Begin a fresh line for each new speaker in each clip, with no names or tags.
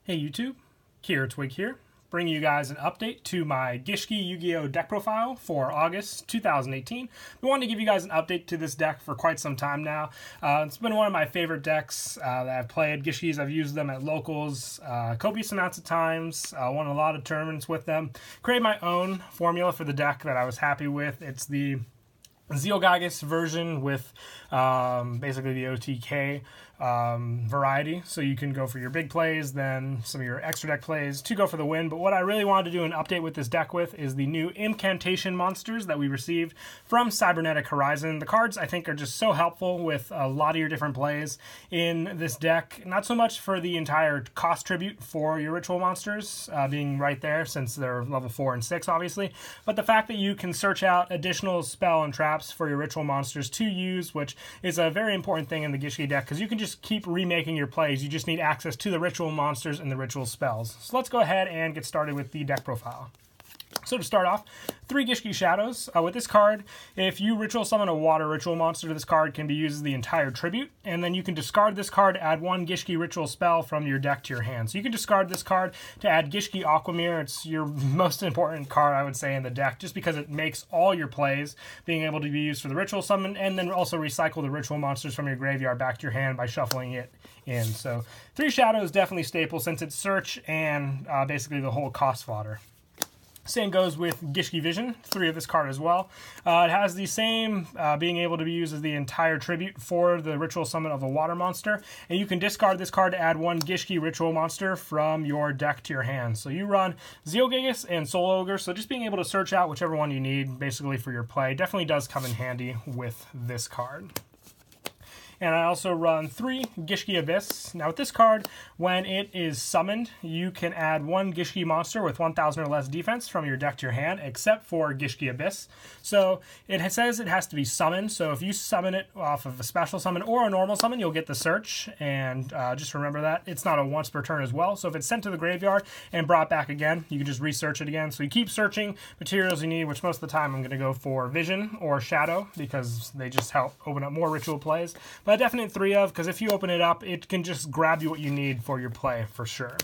Hey YouTube, Kira Twig here, bringing you guys an update to my Gishki Yu-Gi-Oh deck profile for August 2018. We wanted to give you guys an update to this deck for quite some time now. It's been one of my favorite decks that I've played. Gishkis, I've used them at locals copious amounts of times, won a lot of tournaments with them. Created my own formula for the deck that I was happy with. It's the Yugioh version with basically the OTK variety, so you can go for your big plays, then some of your extra deck plays to go for the win. But what I really wanted to do an update with this deck with is the new Impcantation monsters that we received from Cybernetic Horizon. The cards I think are just so helpful with a lot of your different plays in this deck. Not so much for the entire cost tribute for your ritual monsters being right there since they're level 4 and 6 obviously, but the fact that you can search out additional spell and traps for your ritual monsters to use, which is a very important thing in the Gishki deck because you can just keep remaking your plays. You just need access to the ritual monsters and the ritual spells. So let's go ahead and get started with the deck profile. So to start off, 3 Gishki Shadows. With this card, if you ritual summon a water ritual monster, this card can be used as the entire tribute, and then you can discard this card to add 1 Gishki ritual spell from your deck to your hand. So you can discard this card to add Gishki Aquamir. It's your most important card, I would say, in the deck, just because it makes all your plays being able to be used for the ritual summon, and then also recycle the ritual monsters from your graveyard back to your hand by shuffling it in. So 3 Shadows definitely staple since it's search and basically the whole cost fodder. Same goes with Gishki Vision, 3 of this card as well. It has the same being able to be used as the entire tribute for the ritual summon of a water monster. And you can discard this card to add 1 Gishki ritual monster from your deck to your hand. So you run Yugioh and Soul Ogre, so just being able to search out whichever one you need basically for your play definitely does come in handy with this card. And I also run 3 Gishki Abyss. Now with this card, when it is summoned, you can add 1 Gishki monster with 1000 or less defense from your deck to your hand, except for Gishki Abyss. So it says it has to be summoned, so if you summon it off of a special summon or a normal summon, you'll get the search, and just remember that. It's not a once per turn as well, so if it's sent to the graveyard and brought back again, you can just research it again. So you keep searching materials you need, which most of the time I'm going to go for Vision or Shadow, because they just help open up more ritual plays. But a definite 3 of, because if you open it up, it can just grab you what you need for your play for sure.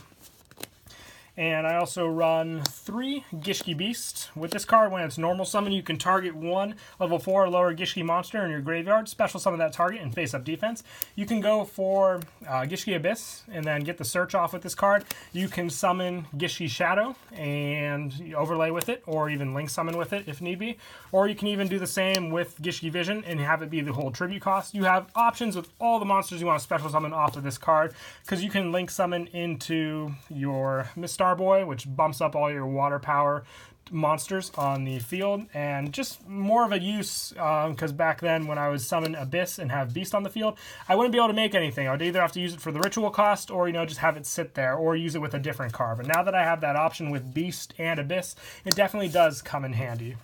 And I also run 3 Gishki Beast. With this card, when it's normal summon, you can target 1 level 4 or lower Gishki monster in your graveyard, special summon that target, and face up defense. You can go for Gishki Abyss and then get the search off with this card. You can summon Gishki Shadow and overlay with it, or even link summon with it if need be. Or you can even do the same with Gishki Vision and have it be the whole tribute cost. You have options with all the monsters you want to special summon off of this card, because you can link summon into your Star Boy, which bumps up all your water power monsters on the field, and just more of a use, because back then when I would summon Abyss and have Beast on the field, I wouldn't be able to make anything. I would either have to use it for the ritual cost, or just have it sit there, or use it with a different card. But now that I have that option with Beast and Abyss, it definitely does come in handy.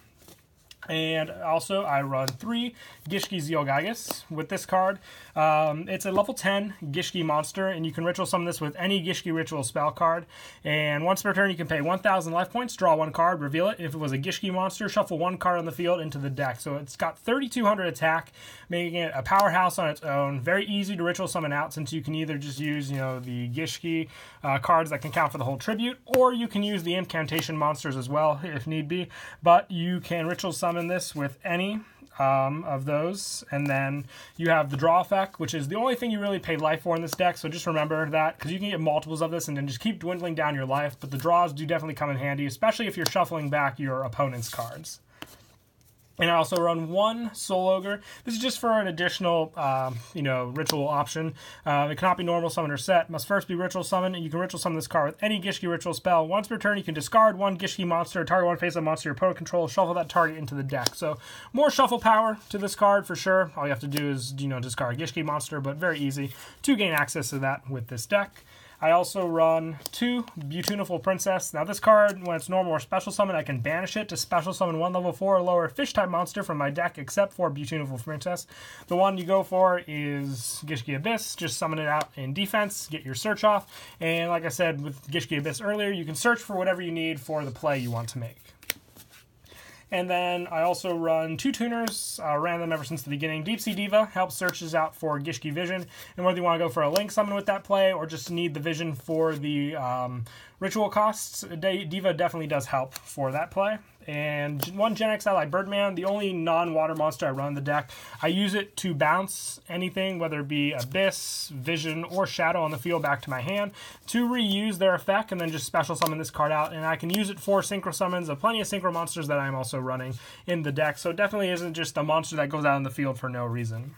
And also, I run 3 Gishki Yugioh. With this card, it's a level 10 Gishki monster, and you can ritual summon this with any Gishki ritual spell card. And once per turn, you can pay 1000 life points, draw 1 card, reveal it. If it was a Gishki monster, shuffle 1 card on the field into the deck. So it's got 3200 attack, making it a powerhouse on its own. Very easy to ritual summon out, since you can either just use, the Gishki cards that can count for the whole tribute, or you can use the Impcantation monsters as well if need be. But you can ritual summon this with any of those, and then you have the draw effect, which is the only thing you really pay life for in this deck, so just remember that, because you can get multiples of this and then just keep dwindling down your life. But the draws do definitely come in handy, especially if you're shuffling back your opponent's cards. And I also run 1 Soul Ogre. This is just for an additional, ritual option. It cannot be normal summon or set. Must first be ritual summon, and you can ritual summon this card with any Gishki ritual spell. Once per turn, you can discard 1 Gishki monster, target 1 face-up monster your opponent controls, shuffle that target into the deck. So more shuffle power to this card for sure. All you have to do is, discard a Gishki monster, but very easy to gain access to that with this deck. I also run 2 Beautiful Princess. Now this card, when it's normal or special summon, I can banish it to special summon 1 level 4 or lower fish type monster from my deck, except for Beautiful Princess. The one you go for is Gishki Abyss. Just summon it out in defense, get your search off, and like I said with Gishki Abyss earlier, you can search for whatever you need for the play you want to make. And then I also run 2 tuners, ran them ever since the beginning. Deep Sea Diva helps searches out for Gishki Vision, and whether you want to go for a Link summon with that play or just need the Vision for the ritual costs, Diva definitely does help for that play. And 1 Gen X Ally Birdman, the only non-water monster I run in the deck. I use it to bounce anything, whether it be Abyss, Vision, or Shadow on the field back to my hand, to reuse their effect and then just special summon this card out. And I can use it for synchro summons of plenty of synchro monsters that I'm also running in the deck. So it definitely isn't just a monster that goes out in the field for no reason.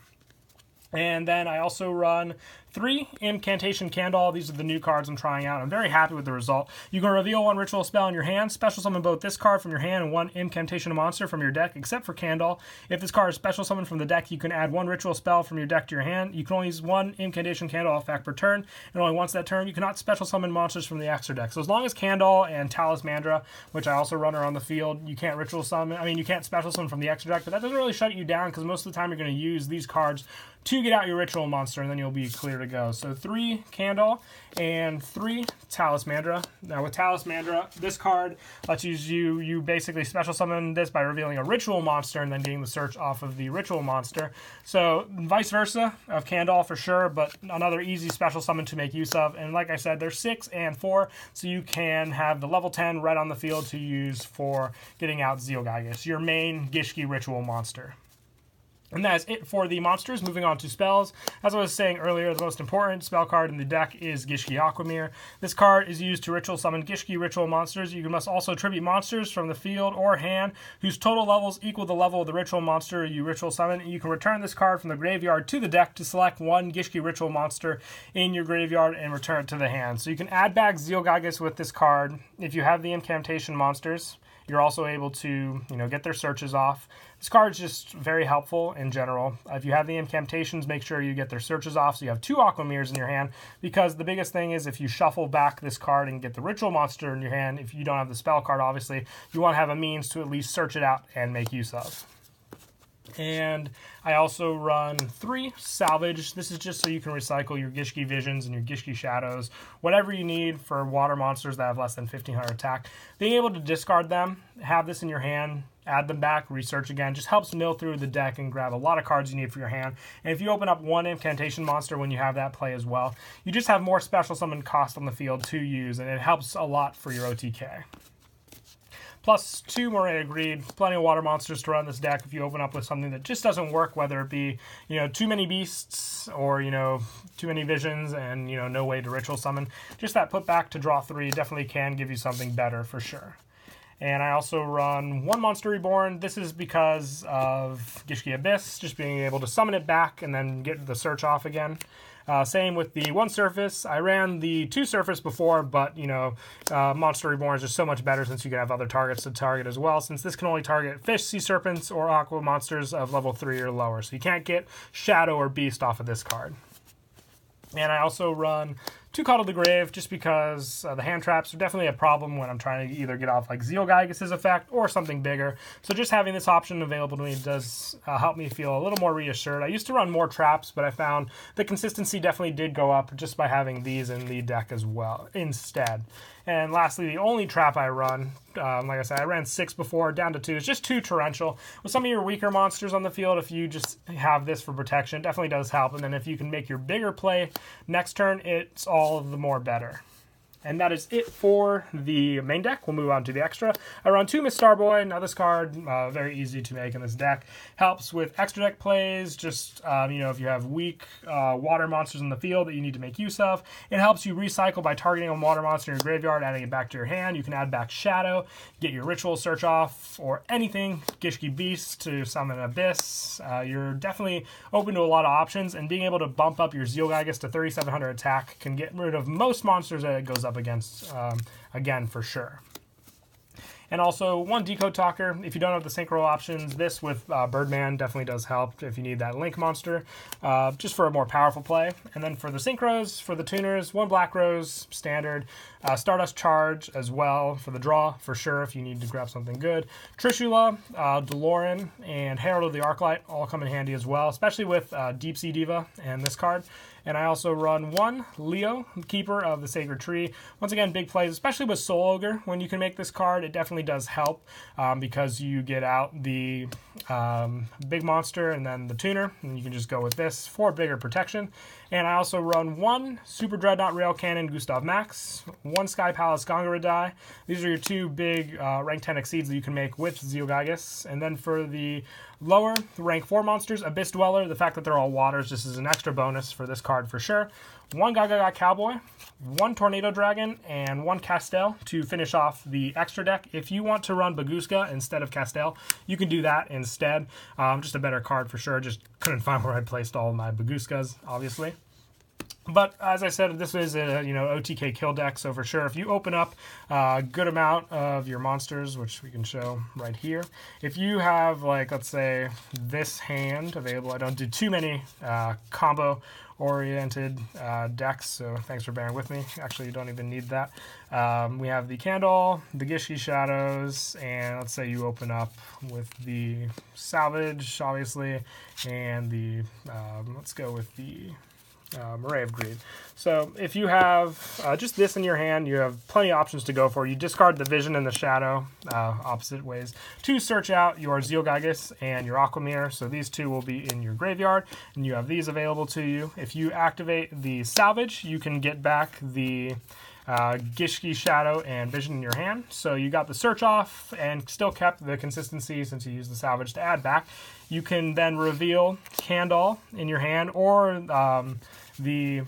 And then I also run 3 Impcantation Candle. These are the new cards I'm trying out. I'm very happy with the result. You can reveal 1 ritual spell in your hand, special summon both this card from your hand and 1 Incantation monster from your deck, except for Candle. If this card is special summoned from the deck, you can add 1 ritual spell from your deck to your hand. You can only use 1 Incantation Candle effect per turn, and only once that turn. You cannot special summon monsters from the extra deck. So as long as Candle and Talismandra, which I also run around the field, you can't ritual summon. I mean, you can't special summon from the extra deck, but that doesn't really shut you down because most of the time you're going to use these cards to get out your ritual monster, and then you'll be clear to go. So 3 Candle and 3 Talismandra. Now with Talismandra, this card lets you basically special summon this by revealing a ritual monster and then getting the search off of the ritual monster. So vice versa of Candle for sure, but another easy special summon to make use of. And like I said, they're 6 and 4, so you can have the level 10 right on the field to use for getting out Zealgigus, your main Gishki ritual monster. And that is it for the monsters. Moving on to spells. As I was saying earlier, the most important spell card in the deck is Gishki Aquamere. This card is used to ritual summon Gishki ritual monsters. You must also tribute monsters from the field or hand whose total levels equal the level of the ritual monster you ritual summon. You can return this card from the graveyard to the deck to select 1 Gishki ritual monster in your graveyard and return it to the hand. So you can add back Zealgigus with this card. If you have the Incantation monsters, you're also able to, get their searches off. This card is just very helpful in general. If you have the Incantations, make sure you get their searches off so you have 2 Aquameres in your hand, because the biggest thing is if you shuffle back this card and get the ritual monster in your hand, if you don't have the spell card, obviously, you want to have a means to at least search it out and make use of. And I also run 3 Salvage. This is just so you can recycle your Gishki Visions and your Gishki Shadows, whatever you need for water monsters that have less than 1500 attack. Being able to discard them, have this in your hand, add them back, research again, just helps mill through the deck and grab a lot of cards you need for your hand. And if you open up 1 Incantation monster when you have that play as well, you just have more special summon cost on the field to use, and it helps a lot for your OTK. Plus 2 Moray Agreed. Plenty of water monsters to run this deck if you open up with something that just doesn't work, whether it be, too many beasts or, too many visions and, no way to ritual summon. Just that put back to draw 3 definitely can give you something better for sure. And I also run 1 Monster Reborn. This is because of Gishki Abyss, just being able to summon it back and then get the search off again. Same with the 1 Surface. I ran the 2 Surface before, but, Monster Reborn is just so much better since you can have other targets to target as well, since this can only target fish, sea serpents, or aqua monsters of level 3 or lower. So you can't get Shadow or Beast off of this card. And I also run 2 Call to the Grave, just because the hand traps are definitely a problem when I'm trying to either get off like Zealgigus' effect or something bigger. So just having this option available to me does help me feel a little more reassured. I used to run more traps, but I found the consistency definitely did go up just by having these in the deck as well instead. And lastly, the only trap I run, like I said, I ran 6 before, down to 2. It's just 2 Torrential. With some of your weaker monsters on the field, if you just have this for protection, it definitely does help. And then if you can make your bigger play next turn, it's all the more better. And that is it for the main deck. We'll move on to the extra. I run 2 Miss Starboy. Now this card, very easy to make in this deck. Helps with extra deck plays, just, if you have weak water monsters in the field that you need to make use of. It helps you recycle by targeting a water monster in your graveyard, adding it back to your hand. You can add back Shadow, get your ritual search off, or anything, Gishki Beast to summon an Abyss. You're definitely open to a lot of options, and being able to bump up your Zealgigus to 3700 attack can get rid of most monsters that it goes up against, again, for sure. And also 1 Decode Talker. If you don't have the synchro options, this with Birdman definitely does help if you need that Link monster, just for a more powerful play. And then for the synchros, for the tuners, 1 Black Rose, standard. Stardust Charge as well for the draw, for sure, if you need to grab something good. Trishula, DeLorean, and Herald of the Arclight all come in handy as well, especially with Deep Sea Diva and this card. And I also run 1 Leo, Keeper of the Sacred Tree. Once again, big plays, especially with Soul Ogre. When you can make this card, it definitely does help because you get out the big monster and then the tuner, and you can just go with this for bigger protection. And I also run 1 Super Dreadnought Rail Cannon Gustav Max, 1 Sky Palace Gongaradai. These are your 2 big rank 10 exceeds that you can make with Zeogygus. And then for the lower rank 4 monsters, Abyss Dweller, the fact that they're all waters just is an extra bonus for this card for sure. 1 Gaga Cowboy, 1 Tornado Dragon, and 1 Castel to finish off the extra deck. If you want to run Baguska instead of Castel, you can do that instead. Just a better card for sure. Just couldn't find where I placed all of my Baguskas, obviously. But as I said, this is a OTK kill deck, so for sure, if you open up a good amount of your monsters, which we can show right here, if you have, like, let's say this hand available, I don't do too many combo-oriented decks, so thanks for bearing with me. Actually, you don't even need that. We have the Candle, the Gishki Shadows, and let's say you open up with the Salvage, obviously, and the, let's go with the Array of Greed. So if you have just this in your hand, you have plenty of options to go for. You discard the Vision and the Shadow, opposite ways, to search out your Zeogygus and your Aquamirror. So these 2 will be in your graveyard, and you have these available to you. If you activate the Salvage, you can get back the Gishki Shadow and Vision in your hand. So you got the search off and still kept the consistency since you used the Salvage to add back. You can then reveal Candle in your hand or the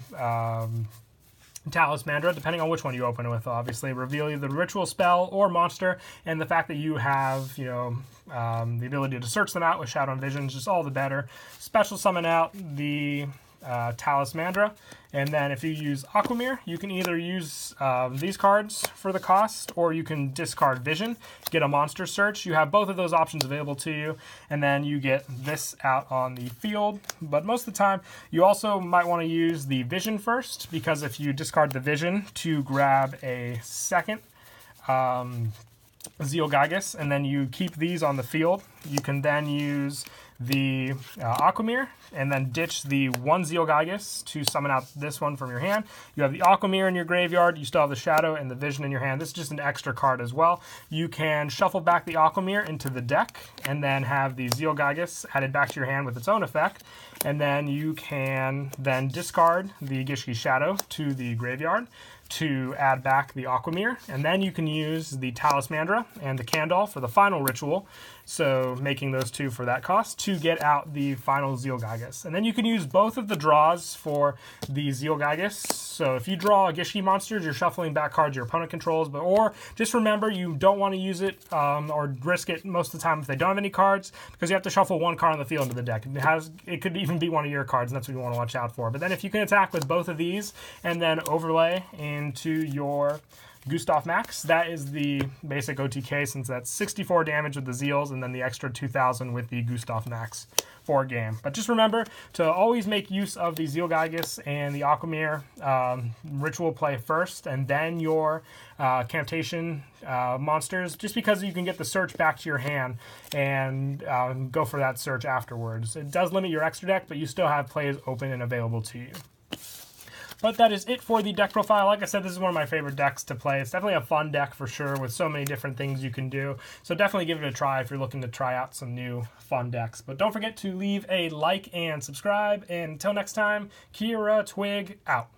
Talismandra, depending on which one you open it with, obviously. Reveal either the ritual spell or monster, and the fact that you have, the ability to search them out with Shadow and Vision is just all the better. Special summon out the Talismandra, and then if you use Aquamirror, you can either use these cards for the cost, or you can discard Vision, get a monster search. You have both of those options available to you, and then you get this out on the field. But most of the time, you also might want to use the Vision first, because if you discard the Vision to grab a second Zeogygus, and then you keep these on the field, you can then use the Aquamirror, and then ditch the 1 Zeogygus to summon out this one from your hand. You have the Aquamirror in your graveyard, you still have the Shadow and the Vision in your hand. This is just an extra card as well. You can shuffle back the Aquamirror into the deck, and then have the Zeogygus added back to your hand with its own effect, and then you can then discard the Gishki Shadow to the graveyard to add back the Aquamirror, and then you can use the Talismandra and the Candle for the final ritual, so making those 2 for that cost, to get out the final Zeogygus. And then you can use both of the draws for the Zeogygus. So if you draw a Gishki monsters, you're shuffling back cards your opponent controls, or just remember you don't want to use it or risk it most of the time if they don't have any cards, because you have to shuffle 1 card on the field into the deck. It could even be one of your cards, and that's what you want to watch out for. But then if you can attack with both of these and then overlay into your Gustav Max, that is the basic OTK, since that's 64 damage with the Zeals and then the extra 2,000 with the Gustav Max for a game. But just remember to always make use of the Zeogygus and the Aquamirror ritual play first, and then your Incantation monsters, just because you can get the search back to your hand and go for that search afterwards. It does limit your extra deck, but you still have plays open and available to you. But that is it for the deck profile. Like I said, this is one of my favorite decks to play. It's definitely a fun deck for sure, with so many different things you can do. So definitely give it a try if you're looking to try out some new fun decks. But don't forget to leave a like and subscribe. And until next time, Kira Twig out.